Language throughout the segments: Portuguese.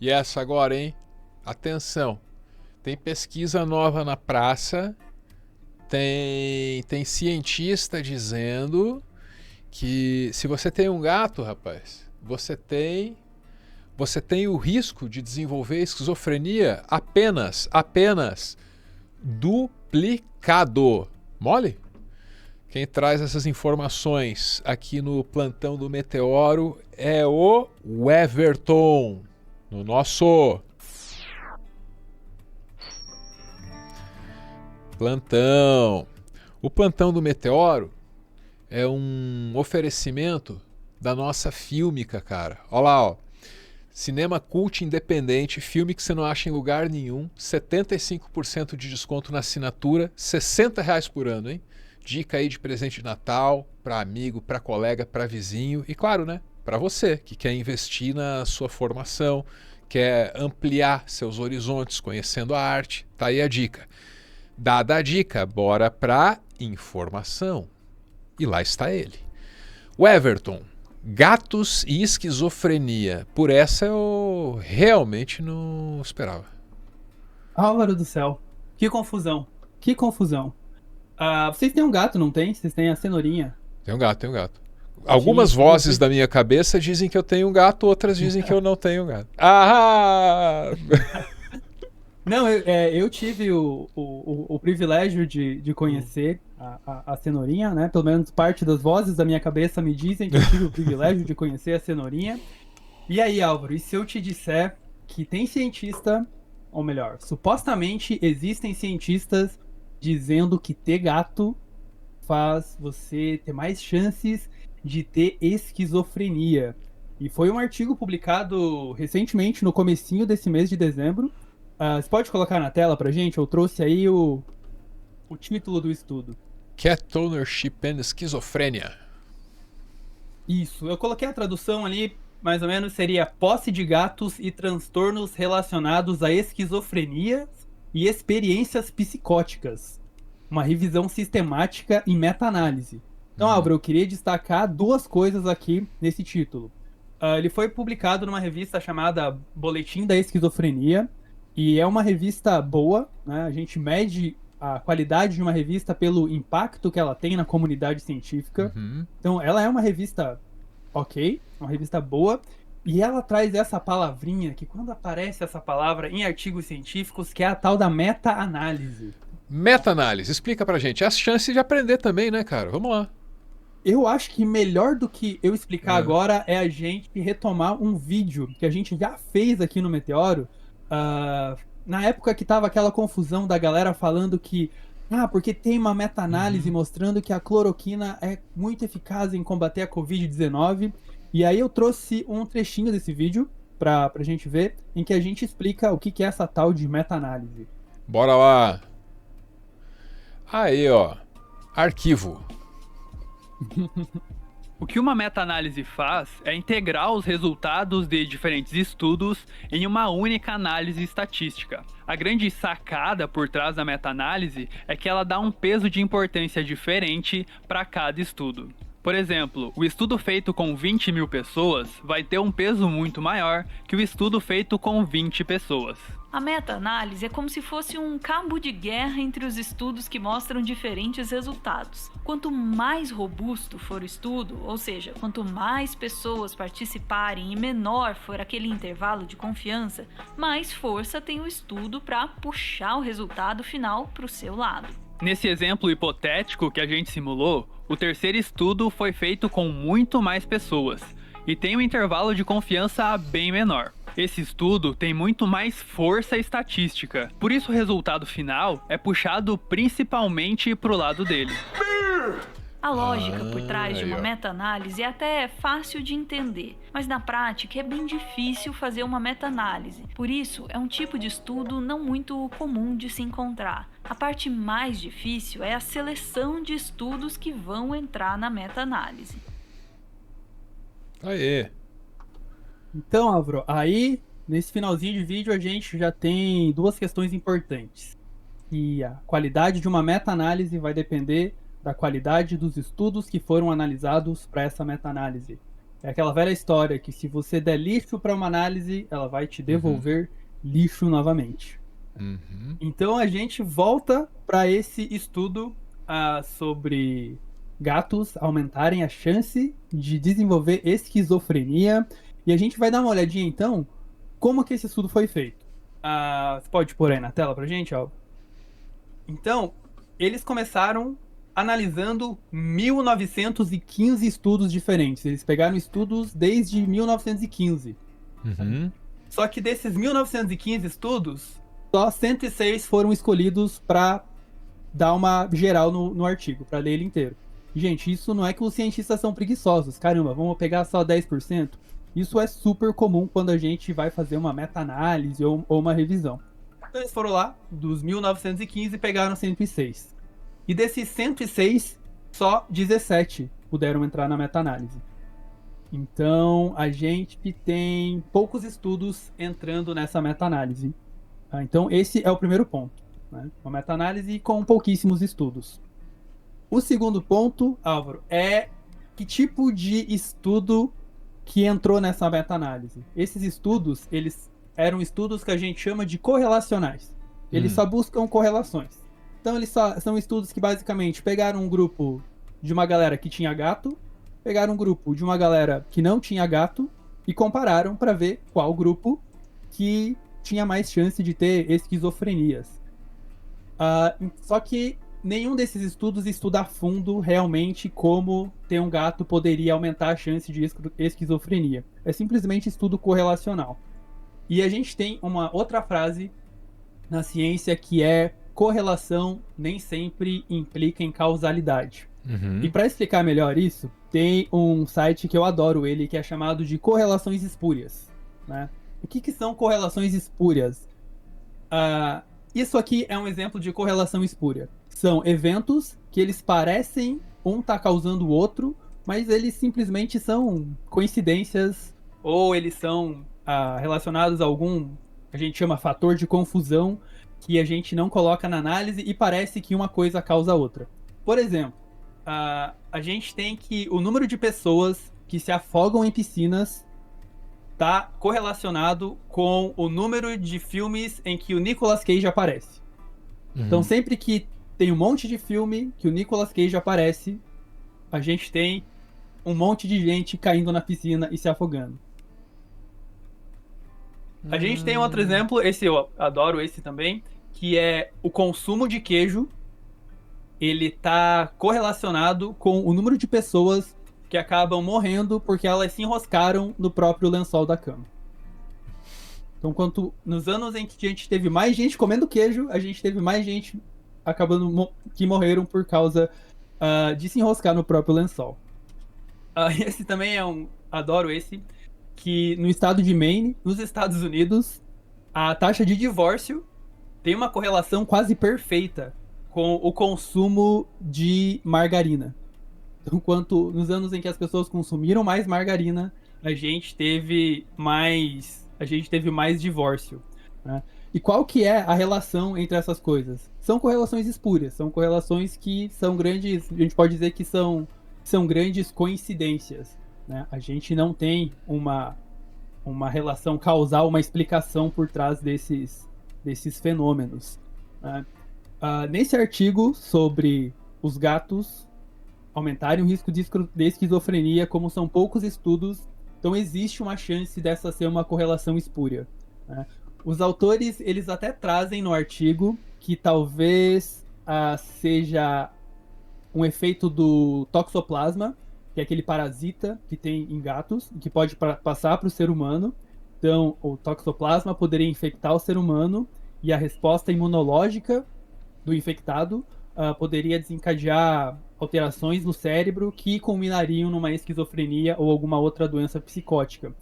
E essa agora, hein? Atenção. Tem pesquisa nova na praça. Tem cientista dizendo que se você tem um gato, rapaz, você tem o risco de desenvolver esquizofrenia apenas duplicado. Mole? Quem traz essas informações aqui no plantão do Meteoro é o Everton, no nosso plantão. O plantão do Meteoro é um oferecimento da nossa Fílmica, cara. Olha lá, ó. Cinema cult independente, filme que você não acha em lugar nenhum, 75% de desconto na assinatura, R$ 60 por ano, hein? Dica aí de presente de Natal, para amigo, para colega, para vizinho e claro, né, para você que quer investir na sua formação, quer ampliar seus horizontes conhecendo a arte, tá aí a dica. Dada a dica, bora pra informação. E lá está ele. O Everton, gatos e esquizofrenia. Por essa eu realmente não esperava. Álvaro do céu, que confusão, que confusão. Vocês têm um gato, não tem? Vocês têm a cenourinha. Tem um gato, tem um gato. Algumas vozes da minha cabeça dizem que eu tenho um gato, outras dizem que eu não tenho um gato. Ah! Não, eu tive o privilégio de conhecer a cenourinha, né? Pelo menos parte das vozes da minha cabeça me dizem que eu tive o privilégio de conhecer a cenourinha. E aí, Álvaro, e se eu te disser que tem cientista, ou melhor, supostamente existem cientistas dizendo que ter gato faz você ter mais chances de ter esquizofrenia. E foi um artigo publicado recentemente, no comecinho desse mês de dezembro. Você pode colocar na tela pra gente? Eu trouxe aí o título do estudo. Cat Ownership and Esquizofrenia. Isso, eu coloquei a tradução ali, mais ou menos seria posse de gatos e transtornos relacionados à esquizofrenia e experiências psicóticas. Uma revisão sistemática e meta-análise. Então, Álvaro, eu queria destacar duas coisas aqui nesse título. Ele foi publicado numa revista chamada Boletim da Esquizofrenia, e é uma revista boa, né? A gente mede a qualidade de uma revista pelo impacto que ela tem na comunidade científica. Então, ela é uma revista ok, uma revista boa, e ela traz essa palavrinha, que quando aparece essa palavra em artigos científicos, que é a tal da meta-análise. Meta-análise, explica pra gente. É a chance de aprender também, né, cara? Vamos lá. Eu acho que melhor do que eu explicar agora é a gente retomar um vídeo que a gente já fez aqui no Meteoro, na época que tava aquela confusão da galera falando que porque tem uma meta-análise mostrando que a cloroquina é muito eficaz em combater a Covid-19. E aí eu trouxe um trechinho desse vídeo pra gente ver, em que a gente explica o que é essa tal de meta-análise. Bora lá. Aí, ó. Arquivo. O que uma meta-análise faz é integrar os resultados de diferentes estudos em uma única análise estatística. A grande sacada por trás da meta-análise é que ela dá um peso de importância diferente para cada estudo. Por exemplo, o estudo feito com 20 mil pessoas vai ter um peso muito maior que o estudo feito com 20 pessoas. A meta-análise é como se fosse um cabo de guerra entre os estudos que mostram diferentes resultados. Quanto mais robusto for o estudo, ou seja, quanto mais pessoas participarem e menor for aquele intervalo de confiança, mais força tem o estudo para puxar o resultado final para o seu lado. Nesse exemplo hipotético que a gente simulou, o terceiro estudo foi feito com muito mais pessoas e tem um intervalo de confiança bem menor. Esse estudo tem muito mais força estatística, por isso o resultado final é puxado principalmente para o lado dele. A lógica por trás de uma meta-análise é até fácil de entender, mas na prática é bem difícil fazer uma meta-análise. Por isso, é um tipo de estudo não muito comum de se encontrar. A parte mais difícil é a seleção de estudos que vão entrar na meta-análise. Aê. Então, Álvaro, aí nesse finalzinho de vídeo a gente já tem duas questões importantes. E a qualidade de uma meta-análise vai depender da qualidade dos estudos que foram analisados para essa meta-análise. É aquela velha história que se você der lixo para uma análise, ela vai te devolver lixo novamente. Uhum. Então a gente volta para esse estudo sobre gatos aumentarem a chance de desenvolver esquizofrenia. E a gente vai dar uma olhadinha então como que esse estudo foi feito. Você pode pôr aí na tela pra gente, Alvo? Então, eles começaram analisando 1915 estudos diferentes. Eles pegaram estudos desde 1915. Uhum. Só que desses 1915 estudos, só 106 foram escolhidos para dar uma geral no artigo, para ler ele inteiro. Gente, isso não é que os cientistas são preguiçosos. Caramba, vamos pegar só 10%? Isso é super comum quando a gente vai fazer uma meta-análise ou uma revisão. Então eles foram lá, dos 1915, e pegaram 106. E desses 106, só 17 puderam entrar na meta-análise. Então, a gente tem poucos estudos entrando nessa meta-análise. Então, esse é o primeiro ponto, né? Uma meta-análise com pouquíssimos estudos. O segundo ponto, Álvaro, é que tipo de estudo que entrou nessa meta-análise. Esses estudos, eles eram estudos que a gente chama de correlacionais. Eles só buscam correlações. Então, eles são estudos que basicamente pegaram um grupo de uma galera que tinha gato, pegaram um grupo de uma galera que não tinha gato e compararam para ver qual grupo que tinha mais chance de ter esquizofrenias. Só que nenhum desses estudos estuda a fundo realmente como ter um gato poderia aumentar a chance de esquizofrenia. É simplesmente estudo correlacional. E a gente tem uma outra frase na ciência que é: correlação nem sempre implica em causalidade. Uhum. E para explicar melhor isso, tem um site que eu adoro ele, que é chamado de correlações espúrias, né? O que são correlações espúrias? Isso aqui é um exemplo de correlação espúria. São eventos que eles parecem um tá causando o outro, mas eles simplesmente são coincidências, ou eles são relacionados a algum, a gente chama fator de confusão, que a gente não coloca na análise e parece que uma coisa causa a outra. Por exemplo, a gente tem que o número de pessoas que se afogam em piscinas está correlacionado com o número de filmes em que o Nicolas Cage aparece. Uhum. Então, sempre que tem um monte de filme que o Nicolas Cage aparece, a gente tem um monte de gente caindo na piscina e se afogando. A gente tem outro exemplo, esse eu adoro esse também, que é o consumo de queijo. Ele tá correlacionado com o número de pessoas que acabam morrendo porque elas se enroscaram no próprio lençol da cama. Então, nos anos em que a gente teve mais gente comendo queijo, a gente teve mais gente que morreram por causa de se enroscar no próprio lençol. Esse também adoro esse, que no estado de Maine, nos Estados Unidos, a taxa de divórcio tem uma correlação quase perfeita com o consumo de margarina. Então, nos anos em que as pessoas consumiram mais margarina, a gente teve mais divórcio, né? E qual que é a relação entre essas coisas? São correlações espúrias, são correlações que são grandes, a gente pode dizer que são grandes coincidências, né? A gente não tem uma relação causal, uma explicação por trás desses fenômenos, né? Nesse artigo sobre os gatos aumentarem o risco de esquizofrenia, como são poucos estudos, então existe uma chance dessa ser uma correlação espúria, né? Os autores, eles até trazem no artigo que talvez seja um efeito do toxoplasma, que é aquele parasita que tem em gatos, que pode passar para o ser humano. Então, o toxoplasma poderia infectar o ser humano e a resposta imunológica do infectado poderia desencadear alterações no cérebro que culminariam numa esquizofrenia ou alguma outra doença psicótica.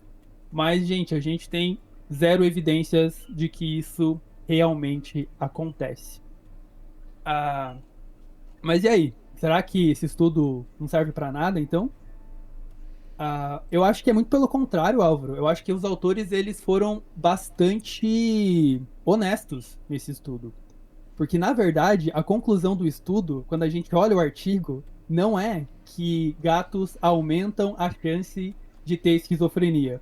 Mas, gente, a gente tem zero evidências de que isso realmente acontece. Mas e aí? Será que esse estudo não serve para nada, então? Eu acho que é muito pelo contrário, Álvaro. Eu acho que os autores, eles foram bastante honestos nesse estudo. Porque, na verdade, a conclusão do estudo, quando a gente olha o artigo, não é que gatos aumentam a chance de ter esquizofrenia.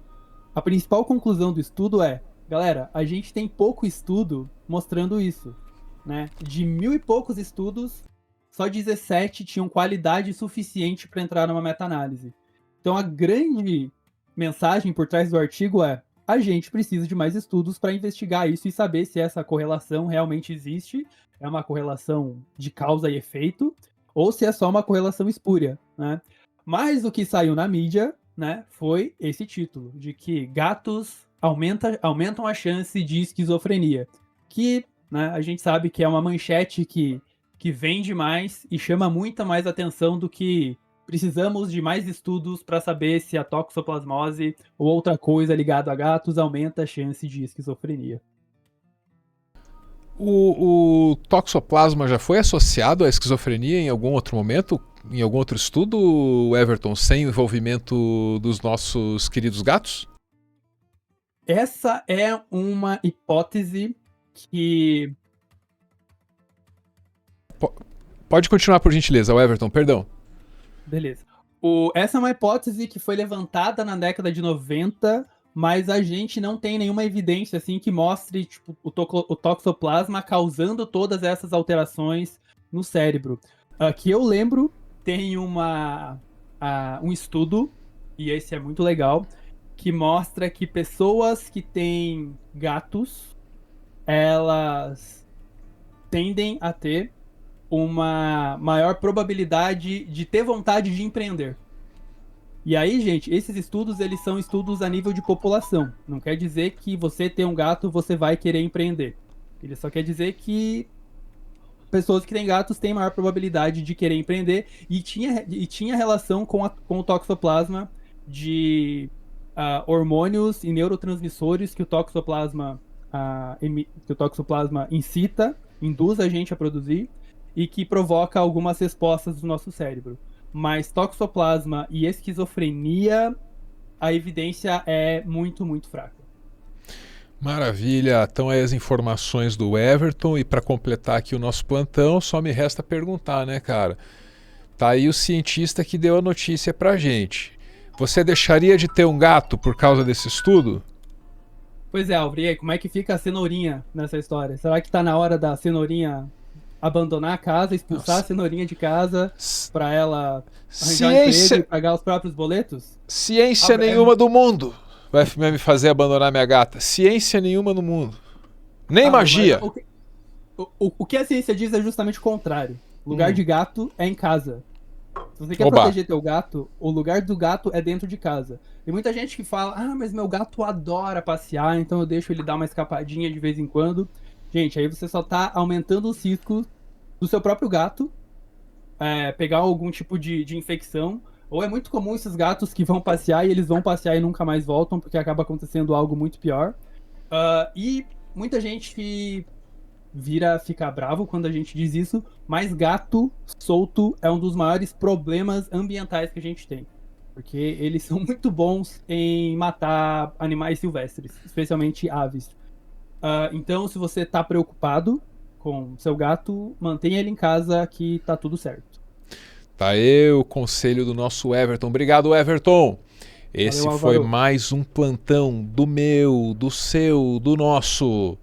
A principal conclusão do estudo é, galera, a gente tem pouco estudo mostrando isso, né? De 1000 e poucos estudos, só 17 tinham qualidade suficiente para entrar numa meta-análise. Então a grande mensagem por trás do artigo é: a gente precisa de mais estudos para investigar isso e saber se essa correlação realmente existe, é uma correlação de causa e efeito, ou se é só uma correlação espúria, né? Mas o que saiu na mídia, né, foi esse título, de que gatos aumentam a chance de esquizofrenia, que, né, a gente sabe que é uma manchete que vende mais e chama muita mais atenção do que precisamos de mais estudos para saber se a toxoplasmose ou outra coisa ligada a gatos aumenta a chance de esquizofrenia. O toxoplasma já foi associado à esquizofrenia em algum outro momento? Em algum outro estudo, Everton, sem o envolvimento dos nossos queridos gatos? Essa é uma hipótese que... Pode continuar, por gentileza, Everton, perdão. Beleza. Essa é uma hipótese que foi levantada na década de 90, mas a gente não tem nenhuma evidência assim que mostre tipo, o toxoplasma causando todas essas alterações no cérebro. Que eu lembro, tem um estudo, e esse é muito legal, que mostra que pessoas que têm gatos, elas tendem a ter uma maior probabilidade de ter vontade de empreender. E aí, gente, esses estudos, eles são estudos a nível de população. Não quer dizer que você ter um gato, você vai querer empreender. Ele só quer dizer que pessoas que têm gatos têm maior probabilidade de querer empreender e tinha relação com o toxoplasma de hormônios e neurotransmissores que o toxoplasma incita, induz a gente a produzir e que provoca algumas respostas do nosso cérebro. Mas toxoplasma e esquizofrenia, a evidência é muito, muito fraca. Maravilha, então aí as informações do Everton, e para completar aqui o nosso plantão, só me resta perguntar, né, cara? Tá aí o cientista que deu a notícia pra gente. Você deixaria de ter um gato por causa desse estudo? Pois é, Alvri, como é que fica a cenourinha nessa história? Será que tá na hora da cenourinha abandonar a casa, expulsar a cenourinha de casa pra ela arranjar um emprego e pagar os próprios boletos? Ciência nenhuma do mundo vai me fazer abandonar minha gata. Ciência nenhuma no mundo. Nem magia. O que a ciência diz é justamente o contrário. O lugar de gato é em casa. Se você quer proteger teu gato, o lugar do gato é dentro de casa. Tem muita gente que fala, mas meu gato adora passear, então eu deixo ele dar uma escapadinha de vez em quando. Gente, aí você só tá aumentando os riscos do seu próprio gato pegar algum tipo de infecção. Ou é muito comum esses gatos que vão passear e eles vão passear e nunca mais voltam, porque acaba acontecendo algo muito pior. E muita gente fica bravo quando a gente diz isso, mas gato solto é um dos maiores problemas ambientais que a gente tem. Porque eles são muito bons em matar animais silvestres, especialmente aves. Então, se você tá preocupado com seu gato, mantenha ele em casa que tá tudo certo. Tá aí o conselho do nosso Everton. Obrigado, Everton. Esse Valeu, foi Álvaro. mais um plantão do meu, do seu, do nosso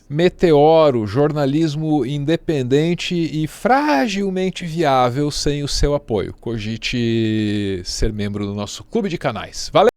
Meteoro, jornalismo independente e fragilmente viável sem o seu apoio. Cogite ser membro do nosso clube de canais. Valeu!